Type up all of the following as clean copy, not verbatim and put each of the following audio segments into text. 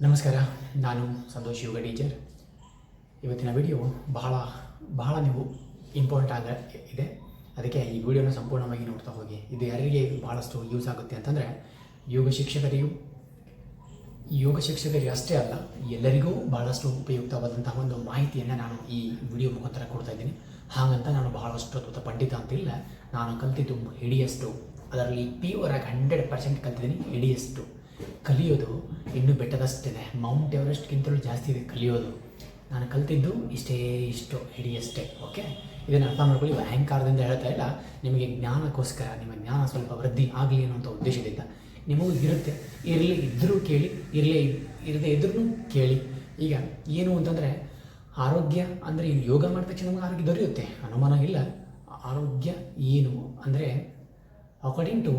ನಮಸ್ಕಾರ. ನಾನು ಸಂತೋಷ್ ಯೋಗ ಟೀಚರ್. ಇವತ್ತಿನ ವಿಡಿಯೋ ಬಹಳ ನೀವು ಇಂಪಾರ್ಟೆಂಟ್ ಇದೆ. ಅದಕ್ಕೆ ಈ ವಿಡಿಯೋನ ಸಂಪೂರ್ಣವಾಗಿ ನೋಡ್ತಾ ಹೋಗಿ. ಇದು ಯಾರಿಗೆ ಬಹಳಷ್ಟು ಯೂಸ್ ಆಗುತ್ತೆ ಅಂತಂದರೆ ಯೋಗ ಶಿಕ್ಷಕರಿಗೆ ಅಷ್ಟೇ ಅಲ್ಲ, ಎಲ್ಲರಿಗೂ ಬಹಳಷ್ಟು ಉಪಯುಕ್ತವಾದಂತಹ ಒಂದು ಮಾಹಿತಿಯನ್ನು ನಾನು ಈ ವಿಡಿಯೋ ಮುಖಾಂತರ ಕೊಡ್ತಾ ಇದ್ದೀನಿ. ಹಾಗಂತ ನಾನು ಬಹಳಷ್ಟು ಅದ್ಭುತ ಪಂಡಿತ ಅಂತಿಲ್ಲ. ನಾನು ಕಲ್ತಿದ್ದು ಹಿಡಿಯಷ್ಟು, ಅದರಲ್ಲಿ ಪ್ಯೂರಾಗಿ 100% ಕಲ್ತಿದ್ದೀನಿ. ಹಿಡಿಯಷ್ಟು ಕಲಿಯೋದು ಇನ್ನೂ ಬೆಟ್ಟದಷ್ಟಿದೆ. ಮೌಂಟ್ ಎವರೆಸ್ಟ್ಗಿಂತಲೂ ಜಾಸ್ತಿ ಇದೆ ಕಲಿಯೋದು. ನಾನು ಕಲ್ತಿದ್ದು ಇಷ್ಟು ಹಿಡಿಯಷ್ಟೇ. ಓಕೆ, ಇದನ್ನು ಅರ್ಥ ಮಾಡ್ಕೊಳ್ಳಿ. ಅಹಂಕಾರದಿಂದ ಹೇಳ್ತಾ ಇಲ್ಲ, ನಿಮಗೆ ಜ್ಞಾನಕ್ಕೋಸ್ಕರ, ನಿಮ್ಮ ಜ್ಞಾನ ಸ್ವಲ್ಪ ವೃದ್ಧಿ ಆಗಲಿ ಅನ್ನೋಂಥ ಉದ್ದೇಶದಿಂದ. ನಿಮಗೂ ಇರುತ್ತೆ, ಇದ್ದರೂ ಕೇಳಿ, ಇರದೇ ಇದ್ರೂ ಕೇಳಿ. ಈಗ ಏನು ಅಂತಂದರೆ, ಆರೋಗ್ಯ ಅಂದರೆ ಯೋಗ ಮಾಡಿದ ತಕ್ಷಣ ನಮಗೆ ಆರೋಗ್ಯ ದೊರೆಯುತ್ತೆ, ಅನುಮಾನ ಇಲ್ಲ. ಆರೋಗ್ಯ ಏನು ಅಂದರೆ, according to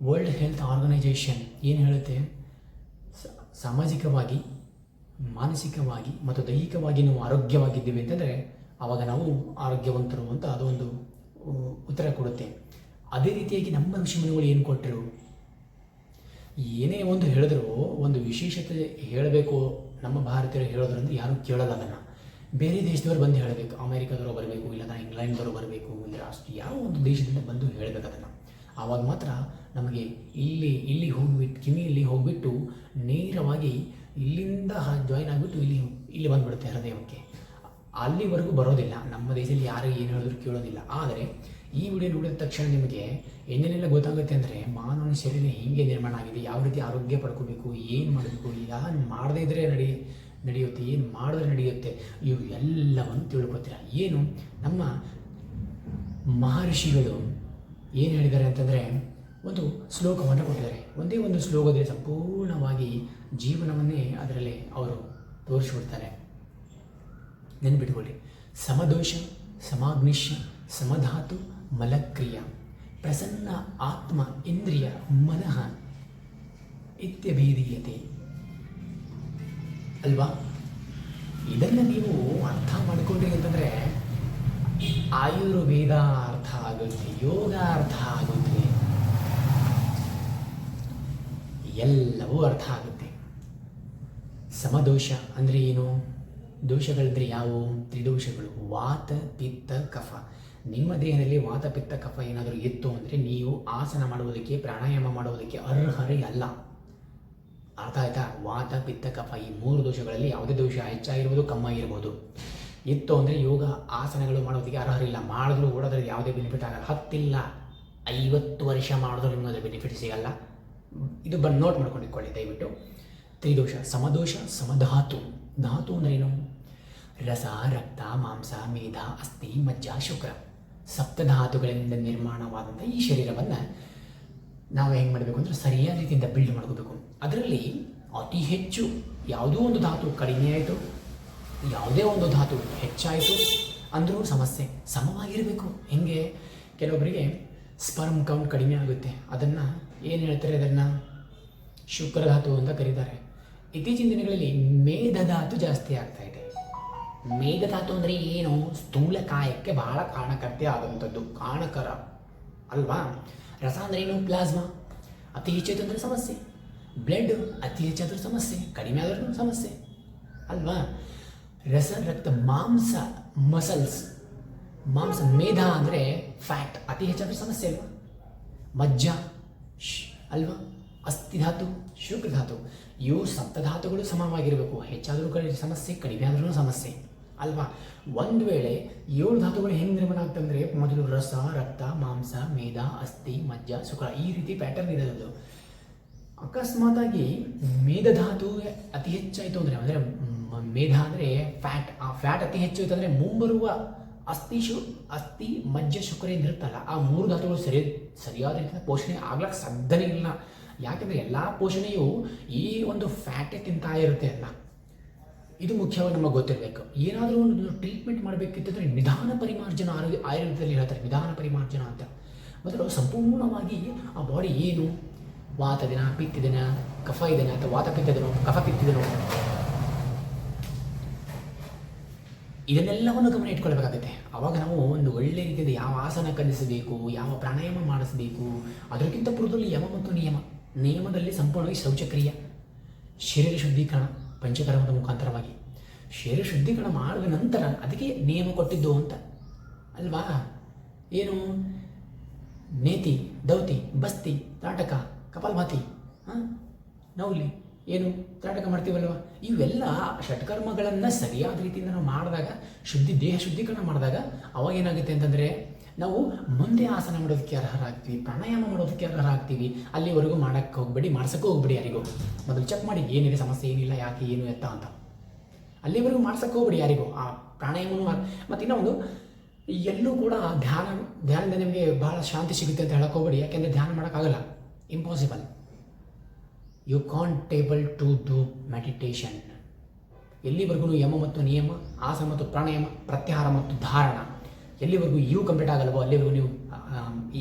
World Health Organization ಏನು ಹೇಳುತ್ತೆ, ಸಾಮಾಜಿಕವಾಗಿ, ಮಾನಸಿಕವಾಗಿ ಮತ್ತು ದೈಹಿಕವಾಗಿ ನಾವು ಆರೋಗ್ಯವಾಗಿದ್ದೀವಿ ಅಂತಂದರೆ ಆವಾಗ ನಾವು ಆರೋಗ್ಯವಂತರು ಅಂತ ಅದೊಂದು ಉತ್ತರ ಕೊಡುತ್ತೆ. ಅದೇ ರೀತಿಯಾಗಿ ನಮ್ಮ ಋಷಿಮುನಿಗಳು ಏನು ಕೊಟ್ಟರು, ಏನೇ ಒಂದು ಹೇಳಿದ್ರು, ಒಂದು ವಿಶೇಷತೆ ಹೇಳಬೇಕು ನಮ್ಮ ಭಾರತೀಯರು ಹೇಳೋದ್ರಿಂದ ಯಾರೂ ಕೇಳಲ್ಲ. ಅದನ್ನು ಬೇರೆ ದೇಶದವರು ಬಂದು ಹೇಳಬೇಕು, ಅಮೇರಿಕಾದವರು ಬರಬೇಕು, ಇಲ್ಲ ಇಂಗ್ಲೆಂಡ್ದವರು ಬರಬೇಕು, ಇಲ್ಲ ಅಷ್ಟು ಯಾವ ಒಂದು ದೇಶದಿಂದ ಬಂದು ಹೇಳಬೇಕು. ಅದನ್ನು ಆವಾಗ ಮಾತ್ರ ನಮಗೆ ಇಲ್ಲಿ ಹೋಗಿಬಿಟ್ಟು, ಕಿವಿಯಲ್ಲಿ ಹೋಗಿಬಿಟ್ಟು ನೇರವಾಗಿ ಇಲ್ಲಿಂದ ಜಾಯಿನ್ ಆಗಿಬಿಟ್ಟು ಇಲ್ಲಿ ಬಂದುಬಿಡುತ್ತೆ ಹೃದಯಕ್ಕೆ. ಅಲ್ಲಿವರೆಗೂ ಬರೋದಿಲ್ಲ. ನಮ್ಮ ದೇಶದಲ್ಲಿ ಯಾರು ಏನು ಹೇಳಿದ್ರು ಕೇಳೋದಿಲ್ಲ. ಆದರೆ ಈ ವಿಡಿಯೋ ನೋಡಿದ ತಕ್ಷಣ ನಿಮಗೆ ಏನೇನೆಲ್ಲ ಗೊತ್ತಾಗುತ್ತೆ ಅಂದರೆ, ಮಾನವನ ಶರೀರ ಹೇಗೆ ನಿರ್ಮಾಣ ಆಗಿದೆ, ಯಾವ ರೀತಿ ಆರೋಗ್ಯ ಪಡ್ಕೋಬೇಕು, ಏನು ಮಾಡಬೇಕು, ಯಾರು ಮಾಡದೇ ಇದ್ದರೆ ನಡೆಯುತ್ತೆ, ಏನು ಮಾಡಿದ್ರೆ ನಡೆಯುತ್ತೆ, ಇವು ಎಲ್ಲವನ್ನು ತಿಳ್ಕೊತೀರ. ಏನು ನಮ್ಮ ಮಹರ್ಷಿಗಳು ಏನು ಹೇಳಿದ್ದಾರೆ ಅಂತಂದರೆ, ಒಂದು ಶ್ಲೋಕವನ್ನು ಕೊಟ್ಟಿದ್ದಾರೆ. ಒಂದೇ ಒಂದು ಶ್ಲೋಕದಲ್ಲಿ ಸಂಪೂರ್ಣವಾಗಿ ಜೀವನವನ್ನೇ ಅದರಲ್ಲಿ ಅವರು ತೋರಿಸಿಬಿಡ್ತಾರೆ. ನೆನ್ಪಿಟ್ಕೊಳ್ಳಿ. ಸಮದೋಷ ಸಮಾಗ್ನಿಶ್ಯ ಸಮಧಾತು ಮಲಕ್ರಿಯ ಪ್ರಸನ್ನ ಆತ್ಮ ಇಂದ್ರಿಯ ಮನಃ ಇತ್ಯಭೇದೀಯತೆ ಅಲ್ವಾ. ಇದನ್ನು ನೀವು ಅರ್ಥ ಮಾಡಿಕೊಂಡ್ರಿ ಅಂತಂದರೆ ಆಯುರ್ವೇದ ಅರ್ಥ ಆಗುತ್ತೆ, ಯೋಗ ಅರ್ಥ ಆಗುತ್ತೆ, ಎಲ್ಲವೂ ಅರ್ಥ ಆಗುತ್ತೆ. ಸಮದೋಷ ಅಂದರೆ ಏನು, ದೋಷಗಳಂದರೆ ಯಾವುವು, ತ್ರಿದೋಷಗಳು: ವಾತ ಪಿತ್ತ ಕಫ. ನಿಮ್ಮ ದೇಹದಲ್ಲಿ ವಾತ ಪಿತ್ತ ಕಫ ಏನಾದರೂ ಇತ್ತು ಅಂದರೆ ನೀವು ಆಸನ ಮಾಡುವುದಕ್ಕೆ, ಪ್ರಾಣಾಯಾಮ ಮಾಡುವುದಕ್ಕೆ ಅರ್ಹರೇ ಅಲ್ಲ. ಅರ್ಥ ಆಯ್ತಾ? ವಾತ ಪಿತ್ತ ಕಫ ಈ 3 ದೋಷಗಳಲ್ಲಿ ಯಾವುದೇ ದೋಷ ಹೆಚ್ಚಾಗಿರ್ಬೋದು, ಕಮ್ಮ ಇರ್ಬೋದು, ಇತ್ತು ಅಂದರೆ ಯೋಗ ಆಸನಗಳು ಮಾಡೋದಕ್ಕೆ ಅರ್ಹರಿಲ್ಲ. ಮಾಡಿದ್ರು ಕೂಡ ಅದರಲ್ಲಿ ಯಾವುದೇ ಬೆನಿಫಿಟ್ ಆಗಲ್ಲ. 10 50 ವರ್ಷ ಮಾಡಿದ್ರು ನಿಮ್ಗೆ ಅದರ ಬೆನಿಫಿಟ್ ಸಿಗಲ್ಲ. ಇದು ನೋಟ್ ಮಾಡ್ಕೊಂಡಿಟ್ಕೊಳ್ಳಿ ದಯವಿಟ್ಟು. ತ್ರಿದೋಷ: ಸಮದೋಷ ಸಮಧಾತು. ಧಾತು ಅಂದ್ರೇನು? ರಸ, ರಕ್ತ, ಮಾಂಸ, ಮೇಧ, ಅಸ್ಥಿ, ಮಜ್ಜ, ಶುಕ್ರ. ಸಪ್ತಧಾತುಗಳಿಂದ ನಿರ್ಮಾಣವಾದಂಥ ಈ ಶರೀರವನ್ನು ನಾವು ಹೆಂಗೆ ಮಾಡಬೇಕು ಅಂದರೆ ಸರಿಯಾದ ರೀತಿಯಿಂದ ಬಿಲ್ಡ್ ಮಾಡ್ಕೋಬೇಕು. ಅದರಲ್ಲಿ ಅತಿ ಹೆಚ್ಚು ಯಾವುದೋ ಒಂದು ಧಾತು ಕಡಿಮೆ ಆಯಿತು, ಯಾವುದೇ ಒಂದು ಧಾತು ಹೆಚ್ಚಾಯಿತು ಅಂದರೂ ಸಮಸ್ಯೆ. ಸಮವಾಗಿರಬೇಕು. ಹೆಂಗೆ, ಕೆಲವೊಬ್ಬರಿಗೆ ಸ್ಪರ್ಮ್ ಕೌಂಟ್ ಕಡಿಮೆ ಆಗುತ್ತೆ, ಅದನ್ನು ಏನು ಹೇಳ್ತಾರೆ, ಅದನ್ನು ಶುಕ್ರಧಾತು ಅಂತ ಕರೀತಾರೆ. ಇತ್ತೀಚಿನ ದಿನಗಳಲ್ಲಿ ಮೇಧಧಾತು ಜಾಸ್ತಿ ಆಗ್ತಾ ಇದೆ. ಮೇಧಧಾತು ಅಂದರೆ ಏನು? ಸ್ಥೂಲಕಾಯಕ್ಕೆ ಬಹಳ ಕಾರಣಕರ್ತೆ ಆದಂಥದ್ದು, ಕಾರಣಕರ ಅಲ್ವಾ. ರಸ ಅಂದರೆ ಏನು? ಪ್ಲಾಸ್ಮಾ. ಅತಿ ಹೆಚ್ಚಾಯಿತು ಅಂದರೆ ಸಮಸ್ಯೆ. ಬ್ಲಡ್ ಅತಿ ಹೆಚ್ಚಾದರೂ ಸಮಸ್ಯೆ, ಕಡಿಮೆ ಆದ್ರೂ ಸಮಸ್ಯೆ ಅಲ್ವಾ. ರಸ, ರಕ್ತ, ಮಾಂಸ, ಮಸಲ್ಸ್, ಮಾಂಸ. ಮೇಧ ಅಂದರೆ ಫ್ಯಾಟ್, ಅತಿ ಹೆಚ್ಚಾದರೂ ಸಮಸ್ಯೆ ಅಲ್ವಾ. ಮಜ್ಜ ಅಲ್ವಾ. ಅಸ್ಥಿಧಾತು, ಶುಕ್ರಧಾತು. ಇವು ಸಪ್ತಧಾತುಗಳು ಸಮವಾಗಿರಬೇಕು. ಹೆಚ್ಚಾದರೂ ಸಮಸ್ಯೆ, ಕಡಿಮೆ ಆದ್ರೂ ಸಮಸ್ಯೆ ಅಲ್ವಾ. ಒಂದು ವೇಳೆ 7 ಧಾತುಗಳು ಹೆಂಗೆ ನಿರ್ಮಾಣ ಆಗ್ತಂದರೆ, ಮೊದಲು ರಸ, ರಕ್ತ, ಮಾಂಸ, ಮೇಧ, ಅಸ್ಥಿ, ಮಜ್ಜ, ಶುಕ್ರ, ಈ ರೀತಿ ಪ್ಯಾಟರ್ನ್ ಇರೋದು. ಅಕಸ್ಮಾತಾಗಿ ಮೇಧಧಾತು ಅತಿ ಹೆಚ್ಚಾಯಿತು ಅಂದರೆ ಮೇಧ ಅಂದರೆ ಫ್ಯಾಟ್, ಆ ಫ್ಯಾಟ್ ಅತಿ ಹೆಚ್ಚು ಇತ್ತು ಅಂದರೆ ಮುಂಬರುವ ಅಸ್ಥಿ ಮಜ್ಜ ಶುಕ್ರ ಏನಿರುತ್ತಲ್ಲ, ಆ 3 ಧಾತುಗಳು ಸರಿಯಾದ ರೀತಿಯ ಪೋಷಣೆ ಆಗ್ಲಿಕ್ಕೆ ಸಾಧ್ಯನೇ ಇಲ್ಲ. ಯಾಕೆಂದರೆ ಎಲ್ಲ ಪೋಷಣೆಯು ಈ ಒಂದು ಫ್ಯಾಟೇ ತಿಂತಾ ಇರುತ್ತೆ ಅಲ್ಲ. ಇದು ಮುಖ್ಯವಾಗಿ ನಮಗೆ ಗೊತ್ತಿರಬೇಕು. ಏನಾದರೂ ಒಂದು ಟ್ರೀಟ್ಮೆಂಟ್ ಮಾಡಬೇಕಿತ್ತಂದರೆ ನಿಧಾನ ಪರಿಮಾರ್ಜನ, ಆಯುರ್ವೇದದಲ್ಲಿ ಹೇಳ್ತಾರೆ ನಿಧಾನ ಪರಿಮಾರ್ಜನ ಅಂತ. ಮೊದಲು ಸಂಪೂರ್ಣವಾಗಿ ಆ ಬಾಡಿ ಏನು, ವಾತ ದಿನ, ಪಿತ್ತ ದಿನ, ಕಫ ಇದೆನಾ, ಅಥವಾ ವಾತ ಪಿತ್ತ ದಿನೋ, ಕಫ ಪಿತ್ತಿದನೋ, ಇದನ್ನೆಲ್ಲವನ್ನು ಗಮನ ಇಟ್ಕೊಳ್ಬೇಕಾಗುತ್ತೆ. ಆವಾಗ ನಾವು ಒಂದು ಒಳ್ಳೆ ರೀತಿಯಿಂದ ಯಾವ ಆಸನ ಕಲಿಸಬೇಕು, ಯಾವ ಪ್ರಾಣಾಯಾಮ ಮಾಡಿಸಬೇಕು, ಅದಕ್ಕಿಂತ ಪೂರ್ವದಲ್ಲಿ ಯಮ ಮತ್ತು ನಿಯಮದಲ್ಲಿ ಸಂಪೂರ್ಣವಾಗಿ ಶೌಚಕ್ರಿಯೆ ಶರೀರ ಶುದ್ಧೀಕರಣ ಪಂಚಕರ್ಮದ ಮುಖಾಂತರವಾಗಿ ಶರೀರ ಶುದ್ಧೀಕರಣ ಮಾಡಿದ ನಂತರ ಅದಕ್ಕೆ ನಿಯಮ ಕೊಟ್ಟಿದ್ದು ಅಂತ ಅಲ್ವಾ. ಏನು ನೇತಿ, ದೌತಿ, ಬಸ್ತಿ, ತ್ರಾಟಕ, ಕಪಾಲಭಾತಿ, ನೌಲಿ, ಏನು ತ್ರಾಟಕ ಮಾಡ್ತೀವಲ್ವ, ಇವೆಲ್ಲ ಷಟ್ಕರ್ಮಗಳನ್ನು ಸರಿಯಾದ ರೀತಿಯಿಂದ ನಾವು ಮಾಡಿದಾಗ ದೇಹ ಶುದ್ಧೀಕರಣ ಮಾಡಿದಾಗ ಅವಾಗ ಏನಾಗುತ್ತೆ ಅಂತಂದರೆ ನಾವು ಮುಂದೆ ಆಸನ ಮಾಡೋದಕ್ಕೆ ಅರ್ಹರಾಗ್ತೀವಿ, ಪ್ರಾಣಾಯಾಮ ಮಾಡೋದಕ್ಕೆ ಅರ್ಹರಾಗ್ತೀವಿ. ಅಲ್ಲಿವರೆಗೂ ಮಾಡೋಕ್ಕೆ ಹೋಗ್ಬೇಡಿ, ಮಾಡ್ಸೋಕ್ಕೂ ಹೋಗ್ಬೇಡಿ. ಯಾರಿಗೂ ಮೊದಲು ಚೆಕ್ ಮಾಡಿ ಏನಿದೆ ಸಮಸ್ಯೆ, ಏನಿಲ್ಲ, ಯಾಕೆ, ಏನು ಎತ್ತ ಅಂತ. ಅಲ್ಲಿವರೆಗೂ ಮಾಡ್ಸೋಕ್ಕೆ ಹೋಗ್ಬೇಡಿ ಯಾರಿಗೂ. ಆ ಪ್ರಾಣಾಯಾಮನೂ ಮತ್ತು ಇನ್ನೊಂದು ಎಲ್ಲೂ ಕೂಡ ಧ್ಯಾನದಿಂದ ನಿಮಗೆ ಭಾಳ ಶಾಂತಿ ಸಿಗುತ್ತೆ ಅಂತ ಹೇಳಕ್ಕೆ ಹೋಗ್ಬೇಡಿ. ಯಾಕೆಂದರೆ ಧ್ಯಾನ ಮಾಡೋಕ್ಕಾಗಲ್ಲ, impossible. You can't able to do meditation. ಎಲ್ಲಿವರೆಗೂ ಯಮ ಮತ್ತು ನಿಯಮ, ಆಸನ ಮತ್ತು ಪ್ರಾಣಾಯಾಮ, ಪ್ರತ್ಯಾಹಾರ ಮತ್ತು ಧಾರಣ ಎಲ್ಲಿವರೆಗೂ ಇವು ಕಂಪ್ಲೀಟ್ ಆಗಲ್ವೋ ಅಲ್ಲಿವರೆಗೂ ನೀವು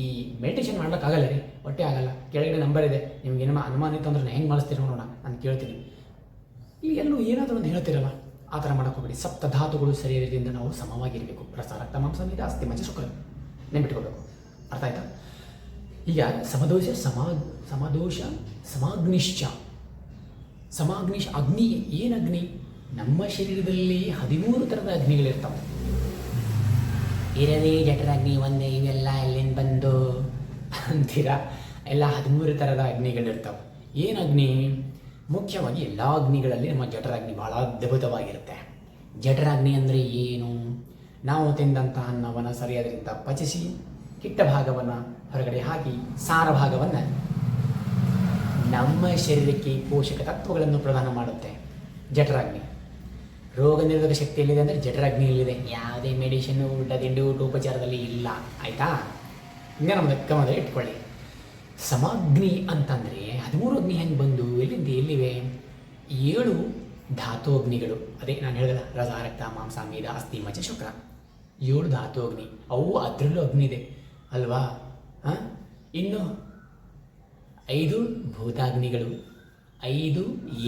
ಈ ಮೆಡಿಟೇಷನ್ ಮಾಡ್ಲಿಕ್ಕಾಗಲ್ಲ ರೀ, ಹೊಟ್ಟೆ ಆಗಲ್ಲ. ಕೆಳಗಡೆ ನಂಬರ್ ಇದೆ, ನಿಮ್ಗೆ ಏನೋ ಅನುಮಾನ ಇತ್ತು ಅಂದ್ರೆ ಹೆಂಗೆ ಮಾಡಿಸ್ತೀರ ನೋಡೋಣ, ನಾನು ಕೇಳ್ತೀನಿ. ಇಲ್ಲಿ ಎಲ್ಲೂ ಏನಾದರೂ ಒಂದು ಹೇಳ್ತಿರಲ್ಲ, ಆ ಥರ ಮಾಡೋಕೆ ಹೋಗ್ಬೇಡಿ. ಸಪ್ತ ಧಾತುಗಳು ಸರಿ ರೀತಿಯಿಂದ ನಾವು ಸಮವಾಗಿರಬೇಕು. ರಸ, ರಕ್ತ, ಮಾಂಸ, ಮೇದ, ಅಸ್ಥಿ, ಮಜ್ಜೆ, ಶುಕ್ರ ನೆನ್ಬಿಟ್ಕೋಬೇಕು. ಅರ್ಥ ಆಯ್ತಾ? ಈಗ ಸಮದೋಷ ಸಮಾಗ್ನಿಶ್ಚ. ಅಗ್ನಿ ಏನು ಅಗ್ನಿ? ನಮ್ಮ ಶರೀರದಲ್ಲಿ 13 ಥರದ ಅಗ್ನಿಗಳಿರ್ತಾವೆ. ಇರದೇ ಜಠರಾಗ್ನಿ ಒಂದೇ, ಇವೆಲ್ಲ ಎಲ್ಲಿಂದ ಬಂದು ಅಂತೀರಾ? ಎಲ್ಲ 13 ಥರದ ಅಗ್ನಿಗಳಿರ್ತಾವೆ. ಏನು ಅಗ್ನಿ? ಮುಖ್ಯವಾಗಿ ಎಲ್ಲ ಅಗ್ನಿಗಳಲ್ಲಿ ನಮ್ಮ ಜಠರಾಗ್ನಿ ಭಾಳ ಅದ್ಭುತವಾಗಿರುತ್ತೆ. ಜಠರಾಗ್ನಿ ಅಂದರೆ ಏನು? ನಾವು ತಿಂದಂತಹ ಅನ್ನವನ್ನು ಸರಿಯಾದ್ರಿಂದ ಪಚಿಸಿ ಕೆಟ್ಟ ಭಾಗವನ್ನು ಹೊರಗಡೆ ಹಾಕಿ ಸಾರ ಭಾಗವನ್ನು ನಮ್ಮ ಶರೀರಕ್ಕೆ ಪೋಷಕ ತತ್ವಗಳನ್ನು ಪ್ರದಾನ ಮಾಡುತ್ತೆ ಜಠರಾಗ್ನಿ. ರೋಗ ನಿರೋಧಕ ಶಕ್ತಿ ಎಲ್ಲಿದೆ ಅಂದರೆ ಜಠರಾಗ್ನಿಯಲ್ಲಿದೆ. ಯಾವುದೇ ಮೆಡಿಸಿನ್ನು, ಊಟ ತಿಂಡಿ, ಊಟೋಪಚಾರದಲ್ಲಿ ಇಲ್ಲ. ಆಯಿತಾ? ಈಗ ನಮ್ಮ ಗಮನದಲ್ಲಿ ಇಟ್ಕೊಳ್ಳಿ. ಸಮಾಗ್ನಿ ಅಂತಂದರೆ 13 ಅಗ್ನಿ ಹೆಂಗೆ ಬಂದು ಎಲ್ಲಿಂದ ಎಲ್ಲಿವೆ? 7 ಧಾತು ಅಗ್ನಿಗಳು. ಅದೇ ನಾನು ಹೇಳಿದಲ್ಲ, ರಸ, ರಕ್ತ, ಮಾಂಸ, ಮೇದ, ಅಸ್ಥಿ, ಮಜ್ಜೆ, ಶುಕ್ರ. 7 ಧಾತು ಅಗ್ನಿ. ಅವು ಅದರಲ್ಲೂ ಅಗ್ನಿ ಇದೆ ಅಲ್ವಾ? ಇನ್ನು 5 ಭೂತಾಗ್ನಿಗಳು, 5,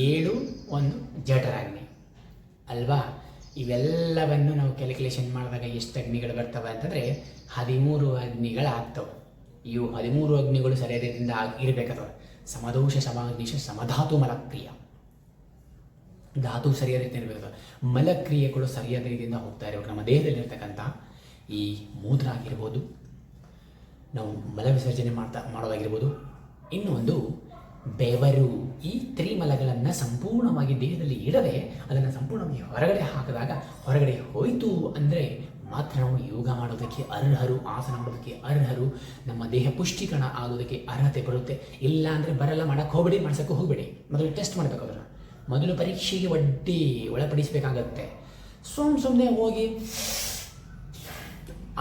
7, 1 ಜಠರಾಗ್ನಿ ಅಲ್ವಾ? ಇವೆಲ್ಲವನ್ನು ನಾವು ಕ್ಯಾಲ್ಕುಲೇಷನ್ ಮಾಡಿದಾಗ ಎಷ್ಟು ಅಗ್ನಿಗಳು ಬರ್ತವೆ ಅಂತಂದರೆ 13 ಅಗ್ನಿಗಳಾಗ್ತವೆ. ಇವು 13 ಅಗ್ನಿಗಳು ಸರಿಯಾದ ರೀತಿಯಿಂದ ಇರಬೇಕಾದವ. ಸಮದೋಷ ಸಮಾಗ್ನಿಶ ಸಮಧಾತು ಮಲಕ್ರಿಯ. ಧಾತು ಸರಿಯಾದ ರೀತಿಯಿಂದ ಇರಬೇಕು. ಮಲಕ್ರಿಯೆಗಳು ಸರಿಯಾದ ರೀತಿಯಿಂದ ಹೋಗ್ತಾ ಇರಬೇಕು. ನಮ್ಮ ದೇಹದಲ್ಲಿರ್ತಕ್ಕಂಥ ಈ ಮೂತ್ರ ಆಗಿರ್ಬೋದು, ನಾವು ಮಲ ವಿಸರ್ಜನೆ ಮಾಡೋದಾಗಿರ್ಬೋದು, ಇನ್ನೊಂದು ಬೆವರು, ಈ ತ್ರಿಮಲಗಳನ್ನು ಸಂಪೂರ್ಣವಾಗಿ ದೇಹದಲ್ಲಿ ಇಡದೆ ಅದನ್ನು ಸಂಪೂರ್ಣವಾಗಿ ಹೊರಗಡೆ ಹಾಕಿದಾಗ ಹೊರಗಡೆ ಹೋಯಿತು ಅಂದರೆ ಮಾತ್ರ ನಾವು ಯೋಗ ಮಾಡೋದಕ್ಕೆ ಅರ್ಹರು, ಆಸನ ಮಾಡೋದಕ್ಕೆ ಅರ್ಹರು, ನಮ್ಮ ದೇಹ ಪುಷ್ಟೀಕರಣ ಆಗೋದಕ್ಕೆ ಅರ್ಹತೆ ಬರುತ್ತೆ. ಇಲ್ಲ ಅಂದರೆ ಬರಲ್ಲ, ಮಾಡೋಕ್ಕೆ ಹೋಗಬೇಡಿ, ಮಾಡ್ಸೋಕ್ಕೆ ಹೋಗಬೇಡಿ. ಮೊದಲು ಟೆಸ್ಟ್ ಮಾಡಬೇಕು, ಅದನ್ನು ಮೊದಲು ಪರೀಕ್ಷೆಗೆ ಒಳಪಡಿಸಬೇಕಾಗತ್ತೆ. ಸುಮ್ಮನೆ ಹೋಗಿ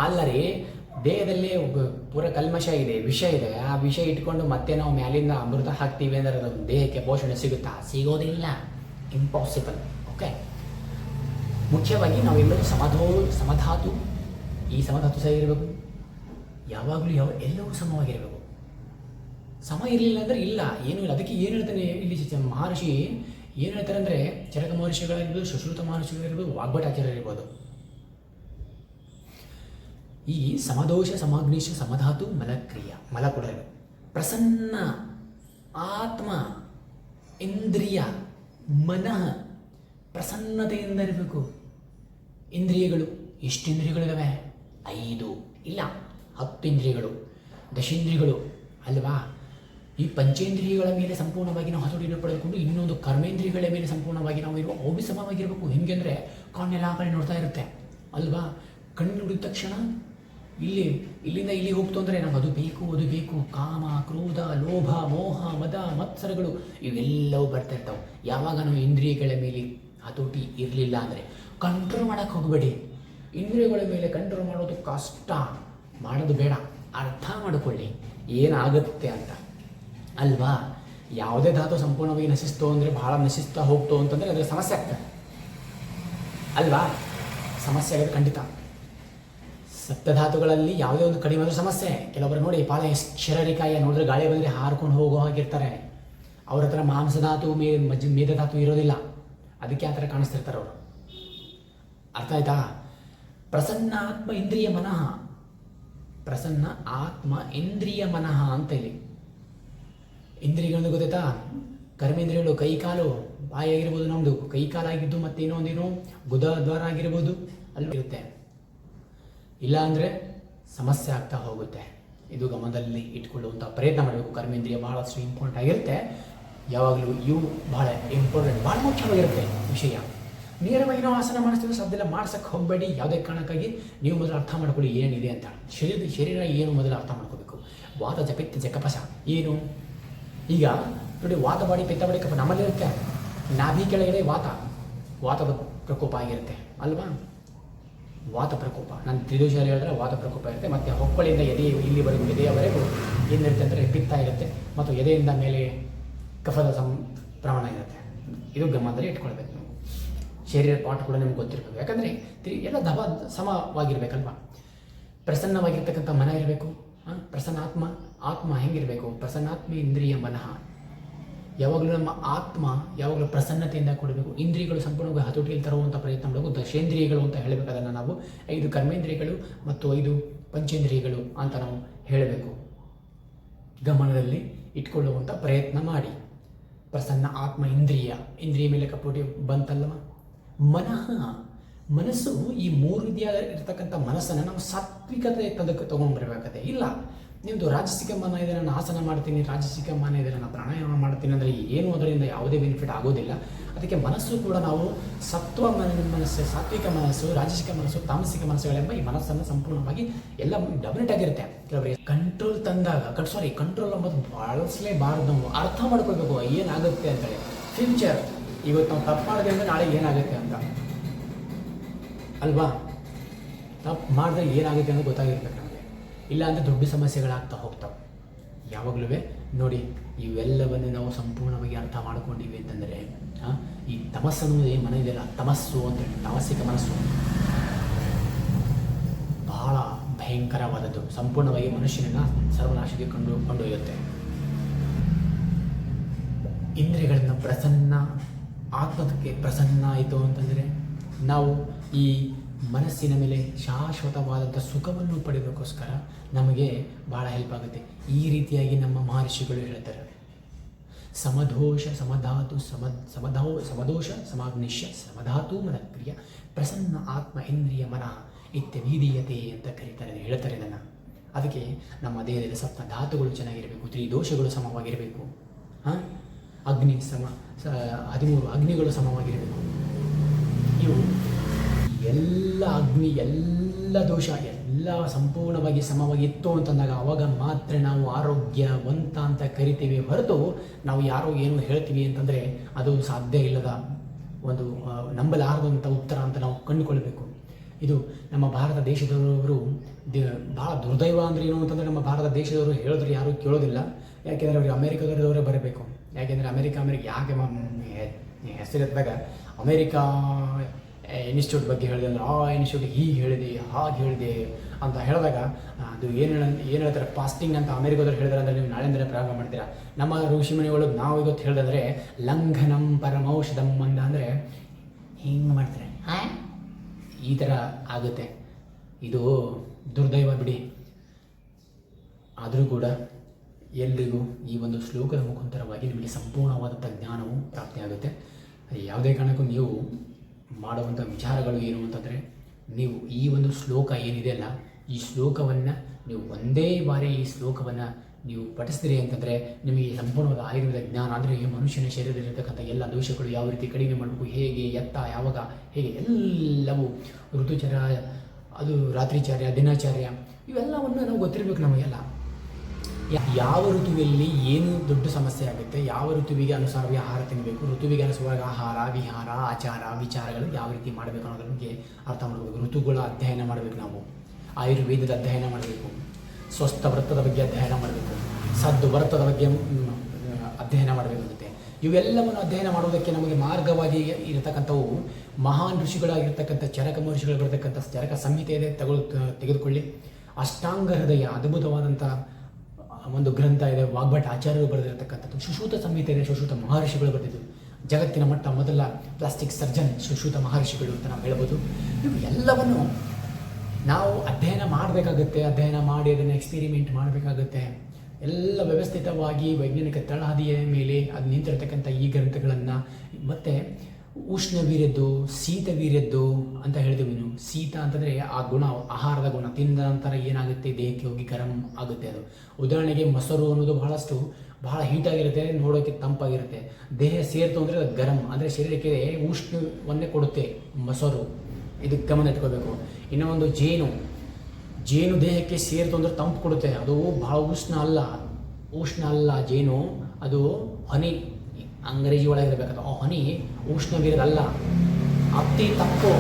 ಅಲ್ಲರಿ, ದೇಹದಲ್ಲಿ ಪೂರ ಕಲ್ಮಶ ಇದೆ, ವಿಷ ಇದೆ. ಆ ವಿಷ ಇಟ್ಕೊಂಡು ಮತ್ತೆ ನಾವು ಮ್ಯಾಲಿಂದ ಅಮೃತ ಹಾಕ್ತೀವಿ ಅಂದರೆ ಅದು ದೇಹಕ್ಕೆ ಪೋಷಣೆ ಸಿಗುತ್ತಾ? ಸಿಗೋದಿಲ್ಲ, ಇಂಪಾಸಿಬಲ್. ಓಕೆ, ಮುಖ್ಯವಾಗಿ ನಾವೆಲ್ಲರೂ ಸಮಧಾತು, ಈ ಸಮಧಾತು ಸರಿ ಇರಬೇಕು. ಯಾವಾಗಲೂ ಎಲ್ಲವೂ ಸಮವಾಗಿರಬೇಕು. ಸಮ ಇರಲಿಲ್ಲ ಅಂದರೆ ಇಲ್ಲ, ಏನೂ ಇಲ್ಲ. ಅದಕ್ಕೆ ಏನು ಹೇಳ್ತಾನೆ ಇಲ್ಲಿ ಮಹರ್ಷಿ ಏನು ಹೇಳ್ತಾರೆ ಅಂದರೆ, ಚರಕ ಮಹರ್ಷಿಗಳಿರ್ಬೋದು, ಸುಶ್ರುತ ಮಹರ್ಷಿಗಳಿರ್ಬೋದು, ವಾಗ್ಭಟಾಚಾರ್ಯರಿರ್ಬೋದು, ಈ ಸಮದೋಷ ಸಮಾಗ್ನಿಶ ಸಮಧಾತು ಮಲಕ್ರಿಯ, ಮಲ ಕೂಡ ಪ್ರಸನ್ನ ಆತ್ಮ, ಇಂದ್ರಿಯ, ಮನಃ ಪ್ರಸನ್ನತೆಯಿಂದ ಇರಬೇಕು. ಇಂದ್ರಿಯಗಳು ಎಷ್ಟು ಇಂದ್ರಿಯಗಳಿದ್ದಾವೆ? 5 ಇಲ್ಲ 10 ಇಂದ್ರಿಯಗಳು, ದಶೇಂದ್ರಿಯಗಳು ಅಲ್ವಾ? ಈ ಪಂಚೇಂದ್ರಿಯಗಳ ಮೇಲೆ ಸಂಪೂರ್ಣವಾಗಿ ನಾವು ಹತೋಟಿಯನ್ನು ಪಡೆದುಕೊಂಡು ಇನ್ನೊಂದು ಕರ್ಮೇಂದ್ರಿಯಗಳ ಮೇಲೆ ಸಂಪೂರ್ಣವಾಗಿ ನಾವು ಇರುವ ಅವು ಸಮವಾಗಿರಬೇಕು. ಹೆಂಗೆ ಅಂದರೆ ಕಣ್ಣೆಲ್ಲ ಕಡೆ ನೋಡ್ತಾ ಇರುತ್ತೆ ಅಲ್ವಾ? ಕಣ್ಣು ನೋಡಿದ ತಕ್ಷಣ ಇಲ್ಲಿಂದ ಇಲ್ಲಿಗೆ ಹೋಗ್ತು ಅಂದರೆ ನಮ್ಗೆ ಅದು ಬೇಕು, ಕಾಮ, ಕ್ರೋಧ, ಲೋಭ, ಮೋಹ, ಮದ, ಮತ್ಸರಗಳು ಇವೆಲ್ಲವೂ ಬರ್ತಾ ಇರ್ತಾವೆ. ಯಾವಾಗ ನಾವು ಇಂದ್ರಿಯಗಳ ಮೇಲೆ ಹತೋಟಿ ಇರಲಿಲ್ಲ ಅಂದರೆ ಕಂಟ್ರೋಲ್ ಮಾಡೋಕ್ಕೆ ಹೋಗಬೇಡಿ. ಇಂದ್ರಿಯಗಳ ಮೇಲೆ ಕಂಟ್ರೋಲ್ ಮಾಡೋದು ಕಷ್ಟ, ಮಾಡೋದು ಬೇಡ. ಅರ್ಥ ಮಾಡಿಕೊಳ್ಳಿ ಏನಾಗುತ್ತೆ ಅಂತ ಅಲ್ವಾ? ಯಾವುದೇ ಧಾತು ಸಂಪೂರ್ಣವಾಗಿ ನಶಿಸ್ತು ಅಂದರೆ ಭಾಳ ನಶಿಸ್ತಾ ಹೋಗ್ತು ಅಂತಂದರೆ ಅದರ ಸಮಸ್ಯೆ ಆಗ್ತದೆ ಅಲ್ವಾ? ಸಮಸ್ಯೆ ಆಗೋದು ಖಂಡಿತ. ಸಪ್ತಧಾತುಗಳಲ್ಲಿ ಯಾವುದೇ ಒಂದು ಕಡಿಮೆ ಆದರೂ ಸಮಸ್ಯೆ. ಕೆಲವೊಬ್ಬರು ನೋಡಿ ಪಾಳೆ ಶರೀರಿಕಾಯ ನೋಡಿದ್ರೆ ಗಾಳಿ ಬಂದರೆ ಹಾರ್ಕೊಂಡು ಹೋಗೋ ಹಾಗಿರ್ತಾರೆ. ಅವ್ರ ಹತ್ರ ಮಾಂಸಧಾತು ಮೇಧಧಾತು ಇರೋದಿಲ್ಲ, ಅದಕ್ಕೆ ಆ ಥರ ಕಾಣಿಸ್ತಿರ್ತಾರೆ ಅವರು. ಅರ್ಥ ಆಯ್ತಾ? ಪ್ರಸನ್ನ ಆತ್ಮ ಇಂದ್ರಿಯ ಮನಃ, ಪ್ರಸನ್ನ ಆತ್ಮ ಇಂದ್ರಿಯ ಮನಃ ಅಂತ ಇಲ್ಲಿ ಇಂದ್ರಿಯಗಳನ್ನು ಗೊತ್ತಾಯ್ತಾ? ಕರ್ಮೇಂದ್ರಿಯಗಳು ಕೈ ಕಾಲು ಬಾಯಿ ಆಗಿರ್ಬೋದು, ನಮ್ಮದು ಕೈ ಕಾಲಾಗಿದ್ದು ಮತ್ತು ಇನ್ನೊಂದೇನು ಗುದ ದ್ವಾರ ಆಗಿರ್ಬೋದು ಅಲ್ಲಿ ಇರುತ್ತೆ. ಇಲ್ಲ ಅಂದರೆ ಸಮಸ್ಯೆ ಆಗ್ತಾ ಹೋಗುತ್ತೆ. ಇದು ಗಮನದಲ್ಲಿ ಇಟ್ಕೊಳ್ಳುವಂಥ ಪ್ರಯತ್ನ ಮಾಡಬೇಕು. ಕರ್ಮೇಂದ್ರಿಯ ಬಹಳಷ್ಟು ಇಂಪಾರ್ಟೆಂಟ್ ಆಗಿರುತ್ತೆ. ಯಾವಾಗಲೂ ಇವು ಬಹಳ ಇಂಪಾರ್ಟೆಂಟ್, ಭಾಳ ಮುಖ್ಯವಾಗಿರುತ್ತೆ ವಿಷಯ. ನೇರವಾಗಿ ನಾವು ಆಸನ ಮಾಡಿಸ್ತೀವಿ, ಸಾಧ್ಯಲ್ಲ ಮಾಡ್ಸಕ್ಕೆ ಹೋಗಬೇಡಿ. ಯಾವುದೇ ಕಾರಣಕ್ಕಾಗಿ ನೀವು ಮೊದಲು ಅರ್ಥ ಮಾಡ್ಕೊಳ್ಳಿ ಏನಿದೆ ಅಂತ. ಶರೀರ ಏನು ಮೊದಲು ಅರ್ಥ ಮಾಡ್ಕೋಬೇಕು. ವಾತ ಜಪಿತ್ತ ಜಕಪಸ ಏನು? ಈಗ ನೋಡಿ, ವಾತ ಬಾಡಿ ಪಿತ್ತ ಬಾಡಿ ಕಫ ನಮ್ಮಲ್ಲಿರುತ್ತೆ. ನಾಭಿ ಕೆಳಗಡೆ ವಾತದ ಪ್ರಕೋಪ ಆಗಿರುತ್ತೆ ಅಲ್ವಾ? ವಾತ ಪ್ರಕೋಪ, ನಾನು ತ್ರಿದೋಷದಲ್ಲಿ ಹೇಳಿದ್ರೆ ವಾತ ಪ್ರಕೋಪ ಇರುತ್ತೆ. ಮತ್ತು ಹೊಕ್ಕಳಿಂದ ಇಲ್ಲಿವರೆಗೂ ಎದೆಯವರೆಗೂ ಏನಿರುತ್ತೆ ಅಂದರೆ ಪಿತ್ತ ಇರುತ್ತೆ, ಮತ್ತು ಎದೆಯಿಂದ ಮೇಲೆ ಕಫದ ಪ್ರಮಾಣ ಇರುತ್ತೆ. ಇದು ಗಮನದಲ್ಲಿ ಇಟ್ಕೊಳ್ಬೇಕು ನೀವು. ಶರೀರ ಪಾಠ ಕೂಡ ನಿಮ್ಗೆ ಗೊತ್ತಿರಬೇಕು. ಯಾಕಂದರೆ ಎಲ್ಲ ಸಮವಾಗಿರ್ಬೇಕಲ್ವ. ಪ್ರಸನ್ನವಾಗಿರ್ತಕ್ಕಂಥ ಮನ ಇರಬೇಕು. ಆತ್ಮ ಹೆಂಗಿರಬೇಕು? ಪ್ರಸನ್ನಾತ್ಮ ಇಂದ್ರಿಯ ಮನಃ. ಯಾವಾಗಲೂ ನಮ್ಮ ಆತ್ಮ ಯಾವಾಗಲೂ ಪ್ರಸನ್ನತೆಯಿಂದ ಕೊಡಬೇಕು. ಇಂದ್ರಿಯಗಳು ಸಂಪೂರ್ಣವಾಗಿ ಹತೋಟಿಯಲ್ಲಿ ತರುವಂಥ ಪ್ರಯತ್ನ ಮಾಡಬೇಕು. ದಶೇಂದ್ರಿಯಗಳು ಅಂತ ಹೇಳಬೇಕು. ಅದನ್ನು ನಾವು 5 ಕರ್ಮೇಂದ್ರಿಯಗಳು ಮತ್ತು 5 ಪಂಚೇಂದ್ರಿಯಗಳು ಅಂತ ನಾವು ಹೇಳಬೇಕು. ಗಮನದಲ್ಲಿ ಇಟ್ಕೊಳ್ಳುವಂಥ ಪ್ರಯತ್ನ ಮಾಡಿ. ಪ್ರಸನ್ನ ಆತ್ಮ ಇಂದ್ರಿಯ ಮೇಲೆ ಕಪೋಟಿ ಬಂತಲ್ಲವ. ಮನಸ್ಸು ಈ 3 ರೀತಿಯಾದ ಇರ್ತಕ್ಕಂಥ ಮನಸ್ಸನ್ನು ನಾವು ಸಾತ್ವಿಕತೆ ತೊಗೊಂಡ್ಬರ್ಬೇಕಾಗತ್ತೆ. ಇಲ್ಲ ನಿಮ್ಮದು ರಾಜಸಿಕ ಮನ ಇದೆ, ನಾನು ಆಸನ ಮಾಡ್ತೀನಿ, ರಾಜಸಿಕ ಮನ ಇದೆ, ನಾನು ಪ್ರಾಣಾಯಾಮ ಮಾಡ್ತೀನಿ ಅಂದರೆ ಏನು ಅದರಿಂದ ಯಾವುದೇ ಬೆನಿಫಿಟ್ ಆಗೋದಿಲ್ಲ. ಅದಕ್ಕೆ ಮನಸ್ಸು ಕೂಡ ನಾವು ಮನಸ್ಸು, ಸಾತ್ವಿಕ ಮನಸ್ಸು, ರಾಜಸಿಕ ಮನಸ್ಸು, ತಾಮಸಿಕ ಮನಸ್ಸುಗಳೆಂಬ ಈ ಮನಸ್ಸನ್ನು ಸಂಪೂರ್ಣವಾಗಿ ಎಲ್ಲ ಡಮಿನೇಟ್ ಆಗಿರುತ್ತೆ. ಕೆಲವರಿಗೆ ಕಂಟ್ರೋಲ್ ಕಂಟ್ರೋಲ್ ಅಂಬೋದು ಬಳಸಲೇಬಾರ್ದು. ನಾವು ಅರ್ಥ ಮಾಡ್ಕೊಳ್ಬೇಕು ಏನಾಗುತ್ತೆ ಅಂತೇಳಿ. ಫ್ಯೂಚರ್ ಇವತ್ತು ನಾವು ತಪ್ಪು ಮಾಡಿದೆ ಅಂದರೆ ನಾಳೆ ಏನಾಗುತ್ತೆ ಅಂತ ಅಲ್ವಾ? ತಪ್ಪು ಮಾಡಿದ್ರೆ ಏನಾಗುತ್ತೆ ಅನ್ನೋದು ಗೊತ್ತಾಗಿರ್ಬೇಕು ನಮಗೆ. ಇಲ್ಲ ಅಂದರೆ ದೊಡ್ಡ ಸಮಸ್ಯೆಗಳಾಗ್ತಾ ಹೋಗ್ತಾವೆ. ಯಾವಾಗಲೂ ನೋಡಿ, ಇವೆಲ್ಲವನ್ನು ನಾವು ಸಂಪೂರ್ಣವಾಗಿ ಅರ್ಥ ಮಾಡ್ಕೊಂಡಿವಿ ಅಂತಂದರೆ ಈ ತಮಸ್ಸನ್ನು ಏನು ಮನ ಇದೆಯಲ್ಲ, ತಮಸ್ಸು ಅಂತೇಳಿ ತಾಮಸಿಕ ಮನಸ್ಸು ಬಹಳ ಭಯಂಕರವಾದದ್ದು. ಸಂಪೂರ್ಣವಾಗಿ ಮನುಷ್ಯನನ್ನು ಸರ್ವನಾಶಕ್ಕೆ ಕೊಂಡೊಯ್ಯುತ್ತೆ. ಇಂದ್ರಿಯಗಳನ್ನು ಪ್ರಸನ್ನ, ಆತ್ಮಕ್ಕೆ ಪ್ರಸನ್ನ ಆಯಿತು ಅಂತಂದರೆ ನಾವು ಈ ಮನಸ್ಸಿನ ಮೇಲೆ ಶಾಶ್ವತವಾದಂಥ ಸುಖವನ್ನು ಪಡೆಯೋದಕ್ಕೋಸ್ಕರ ನಮಗೆ ಭಾಳ ಹೆಲ್ಪ್ ಆಗುತ್ತೆ. ಈ ರೀತಿಯಾಗಿ ನಮ್ಮ ಮಹರ್ಷಿಗಳು ಹೇಳ್ತಾರೆ, ಸಮದೋಷ ಸಮಾಗ್ನಿಶ್ಯ ಸಮಧಾತು ಮನಕ್ರಿಯ ಪ್ರಸನ್ನ ಆತ್ಮ ಇಂದ್ರಿಯ ಮನಃ ಇತ್ಯವೀದೀಯತೆ ಅಂತ ಕರೀತಾರೆ, ಹೇಳ್ತಾರೆ ಇದನ್ನು. ಅದಕ್ಕೆ ನಮ್ಮ ದೇಹದಲ್ಲಿ ಸಪ್ತ ಧಾತುಗಳು ಚೆನ್ನಾಗಿರಬೇಕು, ತ್ರಿದೋಷಗಳು ಸಮವಾಗಿರಬೇಕು, 13 ಅಗ್ನಿಗಳು ಸಮವಾಗಿರಬೇಕು. ಇವು ಎಲ್ಲ ಅಗ್ನಿ, ಎಲ್ಲ ದೋಷ ಎಲ್ಲ ಸಂಪೂರ್ಣವಾಗಿ ಸಮವಾಗಿತ್ತು ಅಂತಂದಾಗ ಅವಾಗ ಮಾತ್ರ ನಾವು ಆರೋಗ್ಯವಂತ ಅಂತ ಕರಿತೀವಿ. ಹೊರತು ನಾವು ಯಾರೋ ಏನು ಹೇಳ್ತೀವಿ ಅಂತಂದರೆ ಅದು ಸಾಧ್ಯ ಇಲ್ಲದ ಒಂದು ನಂಬಲಾರದಂಥ ಉತ್ತರ ಅಂತ ನಾವು ಕಂಡುಕೊಳ್ಬೇಕು. ಇದು ನಮ್ಮ ಭಾರತ ದೇಶದವರು ಭಾಳ ದುರ್ದೈವ ಅಂದರೆ ಏನು ಅಂತಂದರೆ, ನಮ್ಮ ಭಾರತ ದೇಶದವರು ಹೇಳಿದ್ರೆ ಯಾರೂ ಕೇಳೋದಿಲ್ಲ. ಯಾಕೆಂದರೆ ಅವ್ರಿಗೆ ಅಮೇರಿಕಾದವರೇ ಬರಬೇಕು. ಯಾಕೆಂದರೆ ಅಮೇರಿಕ ಯಾಕೆ ಹೆಸರಿದ್ದಾಗ ಅಮೇರಿಕಾ ಇನ್ಸ್ಟಿಟ್ಯೂಟ್ ಬಗ್ಗೆ ಹೇಳಿದೆ ಅಂದರೆ ಆ ಇನ್ಸ್ಟಿಟ್ಯೂಟ್ ಹೀಗೆ ಹೇಳಿದೆ ಹಾಗೆ ಹೇಳಿದೆ ಅಂತ ಹೇಳಿದಾಗ ಅದು ಏನು ಹೇಳ್ತಾರೆ, ಫಾಸ್ಟಿಂಗ್ ಅಂತ ಅಮೇರಿಕಾದವ್ರು ಹೇಳಿದಾರೆ ಅಂದರೆ ನೀವು ನಾಳೆಂದರೆ ಪ್ರಾರಂಭ ಮಾಡ್ತೀರಾ. ನಮ್ಮ ಋಷಿಮುನಿಗಳು ನಾವು ಇವತ್ತು ಹೇಳಿದ್ರೆ ಲಂಘನಂ ಪರಮೌಷಧಂ ಅಂತ ಅಂದರೆ ಹಿಂಗೆ ಮಾಡ್ತಾರೆ, ಈ ಥರ ಆಗುತ್ತೆ. ಇದು ದುರ್ದೈವ ಬಿಡಿ. ಆದರೂ ಕೂಡ ಎಲ್ರಿಗೂ ಈ ಒಂದು ಶ್ಲೋಕದ ಮುಖಾಂತರವಾಗಿ ನಿಮಗೆ ಸಂಪೂರ್ಣವಾದಂಥ ಜ್ಞಾನವು ಪ್ರಾಪ್ತಿಯಾಗುತ್ತೆ. ಯಾವುದೇ ಕಾರಣಕ್ಕೂ ನೀವು ಮಾಡುವಂಥ ವಿಚಾರಗಳು ಏನು ಅಂತಂದರೆ, ನೀವು ಈ ಒಂದು ಶ್ಲೋಕ ಏನಿದೆಯಲ್ಲ, ಈ ಶ್ಲೋಕವನ್ನು ನೀವು ಒಂದೇ ಬಾರಿ ಈ ಶ್ಲೋಕವನ್ನು ನೀವು ಪಠಿಸಿದ್ರಿ ಅಂತಂದರೆ ನಿಮಗೆ ಸಂಪೂರ್ಣವಾದ ಆಯುರ್ವೇದ ಜ್ಞಾನ, ಅಂದರೆ ಈ ಮನುಷ್ಯನ ಶರೀರದಲ್ಲಿರ್ತಕ್ಕಂಥ ಎಲ್ಲ ದೋಷಗಳು ಯಾವ ರೀತಿ ಕಡಿಮೆ ಮಾಡಬೇಕು, ಹೇಗೆ ಯಾವಾಗ ಹೇಗೆ ಎಲ್ಲವೂ ಋತುಚರ್ಯ, ಅದು ರಾತ್ರಿಚಾರ್ಯ, ದಿನಚಾರ್ಯ, ಇವೆಲ್ಲವನ್ನು ನಾವು ಗೊತ್ತಿರಬೇಕು ನಮಗೆಲ್ಲ. ಯಾವ ಋತುವಿನಲ್ಲಿ ಏನು ದೊಡ್ಡ ಸಮಸ್ಯೆ ಆಗುತ್ತೆ, ಯಾವ ಋತುವಿಗೆ ಅನುಸಾರವಾಗಿ ಆಹಾರ ತಿನ್ನಬೇಕು, ಋತುವಿಗೆ ಅನುಸಾರವಾಗಿ ಆಹಾರ, ವಿಹಾರ, ಆಚಾರ, ವಿಚಾರಗಳು ಯಾವ ರೀತಿ ಮಾಡಬೇಕು ಅನ್ನೋದ್ರ ಬಗ್ಗೆ ಅರ್ಥ ಮಾಡಬೇಕು. ಋತುಗಳ ಅಧ್ಯಯನ ಮಾಡಬೇಕು. ನಾವು ಆಯುರ್ವೇದದ ಅಧ್ಯಯನ ಮಾಡಬೇಕು, ಸ್ವಸ್ಥ ವೃತ್ತದ ಬಗ್ಗೆ ಅಧ್ಯಯನ ಮಾಡಬೇಕು, ಸದ್ದು ವೃತ್ತದ ಬಗ್ಗೆ ಅಧ್ಯಯನ ಮಾಡಬೇಕಾಗುತ್ತೆ. ಇವೆಲ್ಲವನ್ನು ಅಧ್ಯಯನ ಮಾಡುವುದಕ್ಕೆ ನಮಗೆ ಮಾರ್ಗವಾಗಿ ಇರತಕ್ಕಂಥವು ಮಹಾನ್ ಋಷಿಗಳಾಗಿರ್ತಕ್ಕಂಥ ಚರಕ ಮಹರ್ಷಿಗಳು ಬರತಕ್ಕಂಥ ಚರಕ ಸಂಹಿತೆ ಇದೆ, ತೆಗೆದುಕೊಳ್ಳಿ. ಅಷ್ಟಾಂಗ ಹೃದಯ ಅದ್ಭುತವಾದಂಥ ಒಂದು ಗ್ರಂಥ ಇದೆ, ವಾಗ್ಭಟ ಆಚಾರ್ಯರು ಬರೆದಿರತಕ್ಕಂಥದ್ದು. ಸುಶ್ರುತ ಸಂಹಿತೆ ಇದೆ, ಸುಶ್ರುತ ಮಹರ್ಷಿಗಳು ಬರೆದಿದ್ದು. ಜಗತ್ತಿನ ಮೊದಲ ಪ್ಲಾಸ್ಟಿಕ್ ಸರ್ಜನ್ ಸುಶ್ರುತ ಮಹರ್ಷಿಗಳು ಅಂತ ನಾವು ಹೇಳ್ಬೋದು. ಇವು ಎಲ್ಲವನ್ನು ನಾವು ಅಧ್ಯಯನ ಮಾಡಬೇಕಾಗುತ್ತೆ. ಅಧ್ಯಯನ ಮಾಡಿ ಅದನ್ನು ಎಕ್ಸ್ಪೆರಿಮೆಂಟ್ ಮಾಡಬೇಕಾಗುತ್ತೆ. ಎಲ್ಲ ವ್ಯವಸ್ಥಿತವಾಗಿ ವೈಜ್ಞಾನಿಕ ತಳಹದಿಯ ಮೇಲೆ ಅದು ನಿಂತಿರತಕ್ಕಂಥ ಈ ಗ್ರಂಥಗಳನ್ನು ಮತ್ತು ಉಷ್ಣವೀರ್ಯದ್ದು ಶೀತವೀರ್ಯದ್ದು ಅಂತ ಹೇಳಿದೆವು. ನೀವು ಶೀತ ಅಂತಂದರೆ ಆ ಗುಣ, ಆಹಾರದ ಗುಣ, ತಿಂದ ನಂತರ ಏನಾಗುತ್ತೆ ದೇಹಕ್ಕೆ ಹೋಗಿ ಗರಂ ಆಗುತ್ತೆ. ಅದು ಉದಾಹರಣೆಗೆ ಮೊಸರು ಅನ್ನೋದು ಬಹಳ ಹೀಟಾಗಿರುತ್ತೆ, ನೋಡೋಕ್ಕೆ ತಂಪಾಗಿರುತ್ತೆ. ದೇಹ ಸೇರ್ತು ಅಂದರೆ ಅದು ಗರಂ, ಅಂದರೆ ಶರೀರಕ್ಕೆ ಉಷ್ಣವನ್ನೇ ಕೊಡುತ್ತೆ ಮೊಸರು. ಇದಕ್ಕೆ ಗಮನ ಇಟ್ಕೋಬೇಕು. ಇನ್ನೂ ಒಂದು ಜೇನು ದೇಹಕ್ಕೆ ಸೇರ್ತು ಅಂದರೆ ತಂಪು ಕೊಡುತ್ತೆ. ಅದು ಭಾಳ ಉಷ್ಣ ಅಲ್ಲ ಜೇನು, ಅದು ಹನಿ, ಅಂಗ್ರೇಜಿ ಒಳಗಿರಬೇಕಾದ ಆ ಹನಿ ಉಷ್ಣವೀರ್ಯದಲ್ಲ, ಅತಿ ತಪ್ಪು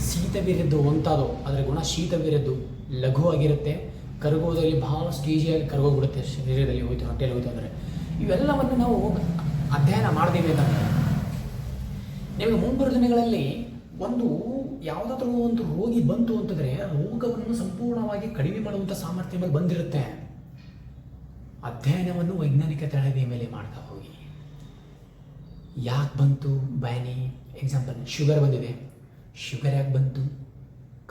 ಶೀತವೀರ್ಯದ್ದು ಅಂಥದ್ದು. ಅದರ ಗುಣ ಶೀತವೀರ್ಯದ್ದು, ಲಘುವಾಗಿರುತ್ತೆ, ಕರಗೋದಲ್ಲಿ ಬಹಳಷ್ಟು ಈಸಿಯಾಗಿ ಕರಗೋಗ್ಬಿಡುತ್ತೆ ಶರೀರದಲ್ಲಿ ಹೋಯ್ತು, ಹೊಟ್ಟೆಯಲ್ಲಿ ಹೋಯ್ತು ಅಂದರೆ. ಇವೆಲ್ಲವನ್ನು ನಾವು ಅಧ್ಯಯನ ಮಾಡಿದೀವಿ ಅಂತಂದರೆ ನಿಮಗೆ ಮುಂಬರುವ ದಿನಗಳಲ್ಲಿ ಯಾವುದಾದ್ರೂ ಒಂದು ರೋಗಿ ಬಂತು ಅಂತಂದರೆ ರೋಗವನ್ನು ಸಂಪೂರ್ಣವಾಗಿ ಕಡಿಮೆ ಮಾಡುವಂಥ ಸಾಮರ್ಥ್ಯ ಮೇಲೆ ಬಂದಿರುತ್ತೆ. ಅಧ್ಯಯನವನ್ನು ವೈಜ್ಞಾನಿಕ ತಳಹದಿಯ ಮೇಲೆ ಮಾಡ್ತಾ ಹೋಗಿ. ಯಾಕೆ ಬಂತು ಬ್ಯಾನಿ? ಎಕ್ಸಾಂಪಲ್, ಶುಗರ್ ಬಂದಿದೆ. ಶುಗರ್ ಯಾಕೆ ಬಂತು?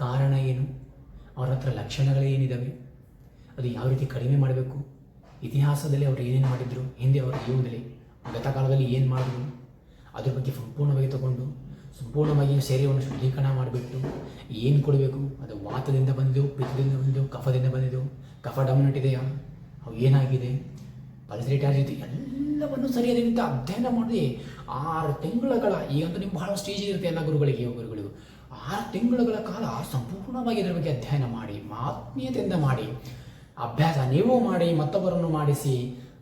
ಕಾರಣ ಏನು? ಅವರ ಹತ್ರ ಲಕ್ಷಣಗಳು ಏನಿದ್ದಾವೆ? ಅದು ಯಾವ ರೀತಿ ಕಡಿಮೆ ಮಾಡಬೇಕು? ಇತಿಹಾಸದಲ್ಲಿ ಅವರು ಏನೇನು ಮಾಡಿದರು, ಹಿಂದೆ ಅವರ ಜೀವನದಲ್ಲಿ ಗತಕಾಲದಲ್ಲಿ ಏನು ಮಾಡಿದ್ರು, ಅದ್ರ ಬಗ್ಗೆ ಸಂಪೂರ್ಣವಾಗಿ ತಗೊಂಡು ಸಂಪೂರ್ಣವಾಗಿ ಶರೀರವನ್ನು ಶುದ್ಧೀಕರಣ ಮಾಡಿಬಿಟ್ಟು ಏನು ಕೊಡಬೇಕು, ಅದು ವಾತದಿಂದ ಬಂದಿದ್ದು, ಪಿತ್ತದಿಂದ ಬಂದಿದ್ದು, ಕಫದಿಂದ ಬಂದಿದ್ದು, ಕಫ ಡಮಿನೆಂಟ್ ಇದೆಯಾ, ಅವು ಏನಾಗಿದೆ, ಪಲ್ಸ್ ರೇಟ್ ರೀತಿ ಎಲ್ಲವನ್ನು ಸರಿಯಾದ ರೀತಿ ಅಧ್ಯಯನ ಮಾಡಿ 6 ತಿಂಗಳ ಈಗಂತೂ ನಿಮ್ಗೆ ಬಹಳ ಸ್ಟೇಜ್ ಇರುತ್ತೆ ಎಲ್ಲ ಗುರುಗಳಿಗೆ, ಯೋಗಗಳಿಗೂ 6 ತಿಂಗಳ ಕಾಲ ಸಂಪೂರ್ಣವಾಗಿ ಇದರ ಬಗ್ಗೆ ಅಧ್ಯಯನ ಮಾಡಿ, ಆತ್ಮೀಯತೆಯಿಂದ ಮಾಡಿ, ಅಭ್ಯಾಸ ನೀವು ಮಾಡಿ, ಮತ್ತೊಬ್ಬರನ್ನು ಮಾಡಿಸಿ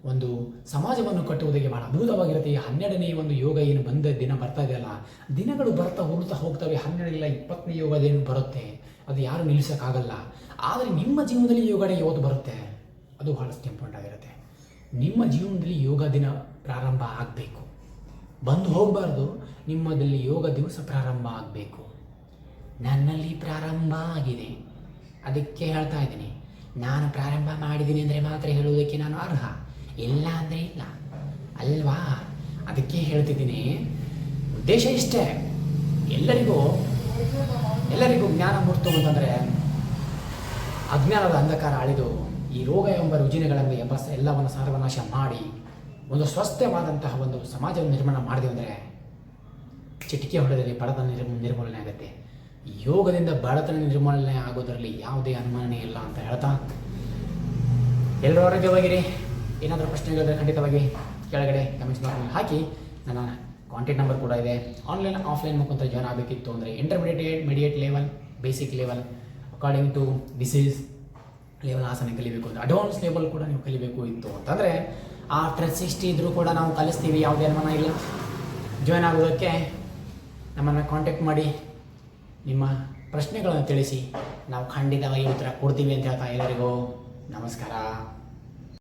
ಒಂದು ಸಮಾಜವನ್ನು ಕಟ್ಟುವುದಕ್ಕೆ ಬಹಳ ಅದ್ಭುತವಾಗಿರುತ್ತೆ. ಈ 12ನೇ ಒಂದು ಯೋಗ ಏನು ಬಂದ ದಿನ ಬರ್ತಾ ಇದೆಯಲ್ಲ, ದಿನಗಳು ಹೋಗ್ತವೆ. 12 ಇಲ್ಲ 20ನೇ ಯೋಗದೇನು ಬರುತ್ತೆ, ಅದು ಯಾರು ನಿಲ್ಲಿಸೋಕ್ಕಾಗಲ್ಲ. ಆದರೆ ನಿಮ್ಮ ಜೀವನದಲ್ಲಿ ಯೋಗ ಡೇ ಯಾವತ್ತು ಬರುತ್ತೆ, ಅದು ಬಹಳಷ್ಟು ಇಂಪಾರ್ಟೆಂಟ್ ಆಗಿರುತ್ತೆ. ನಿಮ್ಮ ಜೀವನದಲ್ಲಿ ಯೋಗ ದಿನ ಪ್ರಾರಂಭ ಆಗಬೇಕು, ಬಂದು ಹೋಗಬಾರ್ದು. ನಿಮ್ಮದಲ್ಲಿ ಯೋಗ ದಿವಸ ಪ್ರಾರಂಭ ಆಗಬೇಕು. ನನ್ನಲ್ಲಿ ಪ್ರಾರಂಭ ಆಗಿದೆ, ಅದಕ್ಕೆ ಹೇಳ್ತಾ ಇದ್ದೀನಿ. ನಾನು ಪ್ರಾರಂಭ ಮಾಡಿದ್ದೀನಿ ಅಂದರೆ ಮಾತ್ರ ಹೇಳುವುದಕ್ಕೆ ನಾನು ಅರ್ಹ, ಇಲ್ಲ ಅಂದರೆ ಇಲ್ಲ ಅಲ್ವಾ? ಅದಕ್ಕೆ ಹೇಳ್ತಿದ್ದೀನಿ. ಉದ್ದೇಶ ಇಷ್ಟೇ, ಎಲ್ಲರಿಗೂ ಜ್ಞಾನ ಮೂರ್ತು ಅಂತಂದರೆ ಅಜ್ಞಾನದ ಅಂಧಕಾರ ಅಳಿದು ಈ ರೋಗ ಎಂಬ ರುಜಿನಗಳನ್ನು ಎಲ್ಲವನ್ನು ಸರ್ವನಾಶ ಮಾಡಿ ಒಂದು ಸ್ವಸ್ಥವಾದಂತಹ ಒಂದು ಸಮಾಜವನ್ನು ನಿರ್ಮಾಣ ಮಾಡಿದೆ ಅಂದರೆ ಚಿಟಿಕೆ ಹೊಡೆದಲ್ಲಿ ಬಡತನ ನಿರ್ಮೂಲನೆ ಆಗುತ್ತೆ. ಯೋಗದಿಂದ ಬಡತನ ನಿರ್ಮೂಲನೆ ಆಗೋದರಲ್ಲಿ ಯಾವುದೇ ಅನುಮಾನನೇ ಇಲ್ಲ ಅಂತ ಹೇಳ್ತಾ, ಎಲ್ಲರೂ ಆರೋಗ್ಯವಾಗಿರಿ. ಏನಾದರೂ ಪ್ರಶ್ನೆಗಳಿದ್ರೆ ಖಂಡಿತವಾಗಿ ಕೆಳಗಡೆ ಕಮೆಂಟ್ಸ್ ಬಾಕ್ಸ್ನಲ್ಲಿ ಹಾಕಿ. ನನ್ನ ಕಾಂಟ್ಯಾಕ್ಟ್ ನಂಬರ್ ಕೂಡ ಇದೆ. ಆನ್ಲೈನ್ ಆಫ್ಲೈನ್ ಮುಖಾಂತರ ಜಾಯ್ನ್ ಆಗಬೇಕಿತ್ತು ಅಂದರೆ intermediate, mediate level, basic level according to disease level ಆಸನ ಕಲಿಬೇಕು ಅಂದರೆ ಅಡ್ವಾನ್ಸ್ ಲೆವೆಲ್ ಕೂಡ ನೀವು ಕಲಿಬೇಕು ಇತ್ತು ಅಂತಂದರೆ ಆಫ್ಟರ್ 60 ಇದ್ದರೂ ಕೂಡ ನಾವು ಕಲಿಸ್ತೀವಿ, ಯಾವುದೇ ಅನುಮಾನ ಇಲ್ಲ. ಜಾಯ್ನ್ ಆಗೋದಕ್ಕೆ ನಮ್ಮನ್ನು ಕಾಂಟ್ಯಾಕ್ಟ್ ಮಾಡಿ, ನಿಮ್ಮ ಪ್ರಶ್ನೆಗಳನ್ನು ತಿಳಿಸಿ, ನಾವು ಖಂಡಿತವಾಗಿ ಉತ್ತರ ಕೊಡ್ತೀವಿ ಅಂತ ಹೇಳ್ತಾ ಎಲ್ಲರಿಗೂ ನಮಸ್ಕಾರ.